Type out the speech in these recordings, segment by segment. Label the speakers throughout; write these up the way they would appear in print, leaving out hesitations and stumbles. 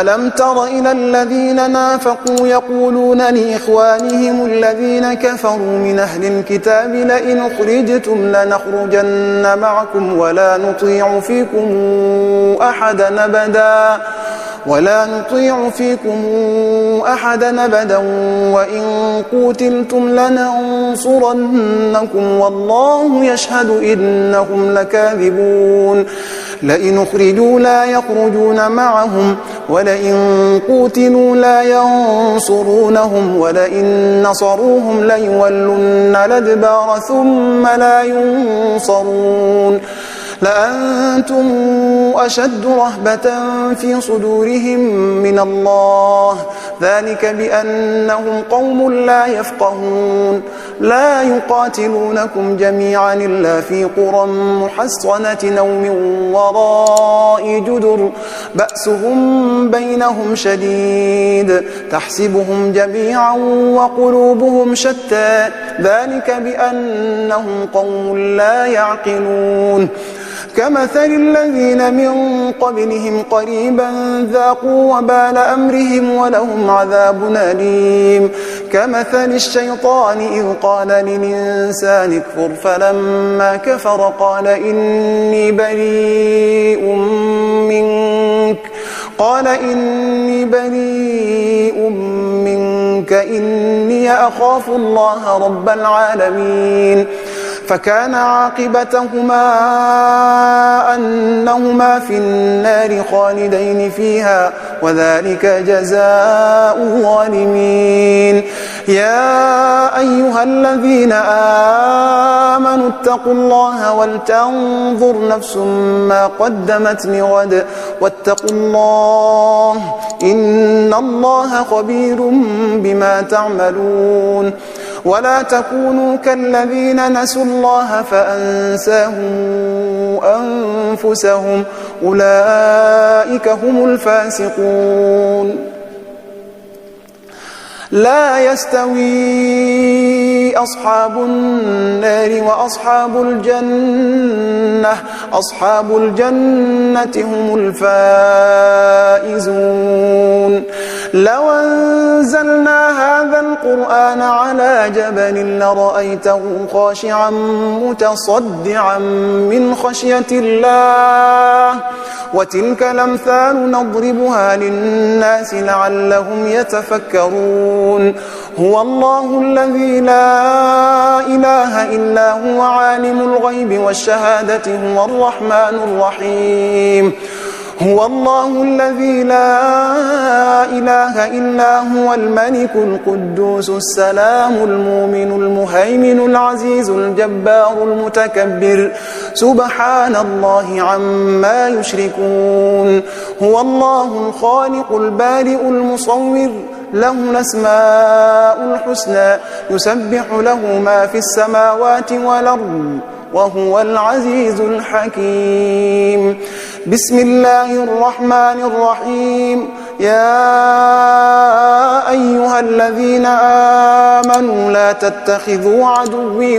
Speaker 1: ألم تر إلى الذين نافقوا يقولون لإخوانهم الذين كفروا من أهل الكتاب لئن أخرجتم لنخرجن معكم ولا نطيع فيكم أحدا أبدا وإن قوتلتم لننصرنكم والله يشهد إنهم لكاذبون لئن أخرجوا لا يخرجون معهم ولئن قوتلوا لا ينصرونهم ولئن نصروهم ليولن الأدبار ثم لا ينصرون لأنتم أشد رهبة في صدورهم من الله ذلك بأنهم قوم لا يفقهون لا يقاتلونكم جميعا إلا في قرى محصنة أو من وراء جدر بأسهم بينهم شديد تحسبهم جميعا وقلوبهم شتى ذلك بأنهم قوم لا يعقلون كمثل الذين من قبلهم قريبا ذاقوا وبال أمرهم ولهم عذاب أليم كمثل الشيطان إذ قال للإنسان اكفر فلما كفر قال إني بريء منك إني أخاف الله رب العالمين فكان عاقبتهما أنهما في النار خالدين فيها وذلك جزاء الظالمين يا أيها الذين آمنوا اتقوا الله ولتنظر نفس ما قدمت لغد واتقوا الله إن الله خبير بما تعملون ولا تكونوا كالذين نسوا الله فأنساهم أنفسهم أولئك هم الفاسقون لا يستوي أصحاب النار وأصحاب الجنة هم الفائزون لو أنزلنا هذا القرآن على جبل لرأيته خاشعا متصدعا من خشية الله وتلك الأمثال نضربها للناس لعلهم يتفكرون هو الله الذي لا إله إلا هو عالم الغيب والشهادة هو الرحمن الرحيم هو الله الذي لا إله إلا هو الملك القدوس السلام المؤمن المهيمن العزيز الجبار المتكبر سبحان الله عما يشركون هو الله الخالق البارئ المصور له الأسماء الحسنى يسبح له ما في السماوات والأرض وهو العزيز الحكيم بسم الله الرحمن الرحيم يا أيها الذين آمنوا لا تتخذوا عدوي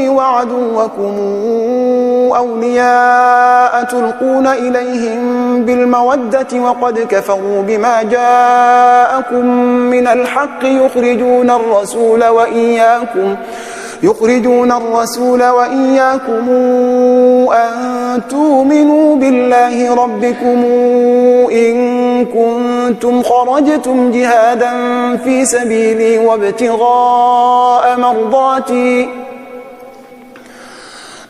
Speaker 1: وعدوكم أولياء تلقون إليهم بالمودة وقد كفروا بما جاءكم من الحق يخرجون الرسول وإياكم أن تؤمنوا بالله ربكم إن كنتم خرجتم جهادا في سبيلي وابتغاء مرضاتي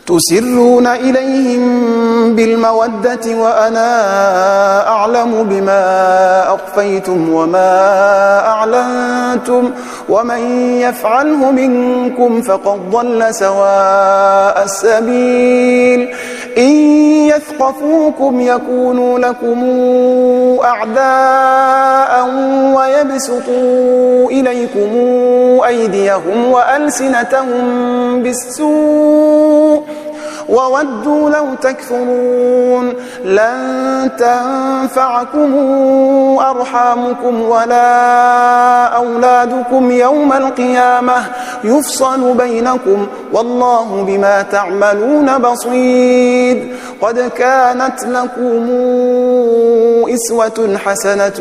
Speaker 1: تسرون إليهم بالمودة وأنا أعلم بما أخفيتم وما أعلنتم ومن يفعله منكم فقد ضل سواء السبيل إن يثقفوكم يكونوا لكم أعداء ويبسطوا إليكم أيديهم وألسنتهم بالسوء وودوا لو تكفرون لن تنفعكم أرحامكم ولا أولادكم يوم القيامة يفصل بينكم والله بما تعملون بصير قد كانت لكم إسوة حسنة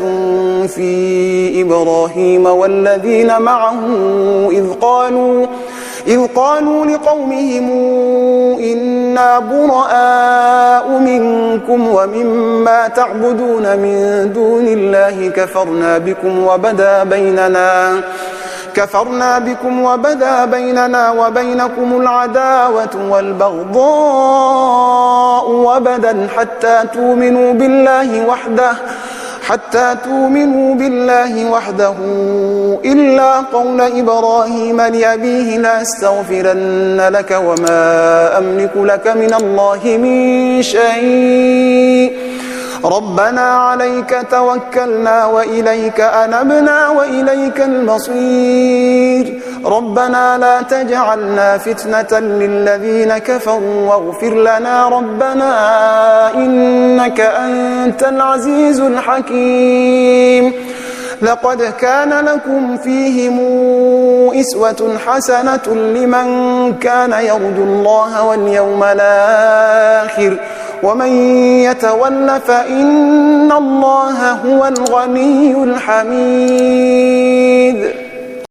Speaker 1: في إبراهيم والذين معه إذ قالوا لقومهم إنا براء منكم ومما تعبدون من دون الله كفرنا بكم وبدا بيننا وبينكم العداوة والبغضاء وبدا حتى تؤمنوا بالله وحده إلا قول إبراهيم لأبيه لأستغفرن لك وما أملك لك من الله من شيء ربنا عليك توكلنا وإليك أنبنا وإليك المصير ربنا لا تجعلنا فتنة للذين كفروا واغفر لنا ربنا إنك أنت العزيز الحكيم لقد كان لكم فيهم إسوة حسنة لمن كان يرجو الله واليوم الآخر ومن يتول فإن الله هو الغني الحميد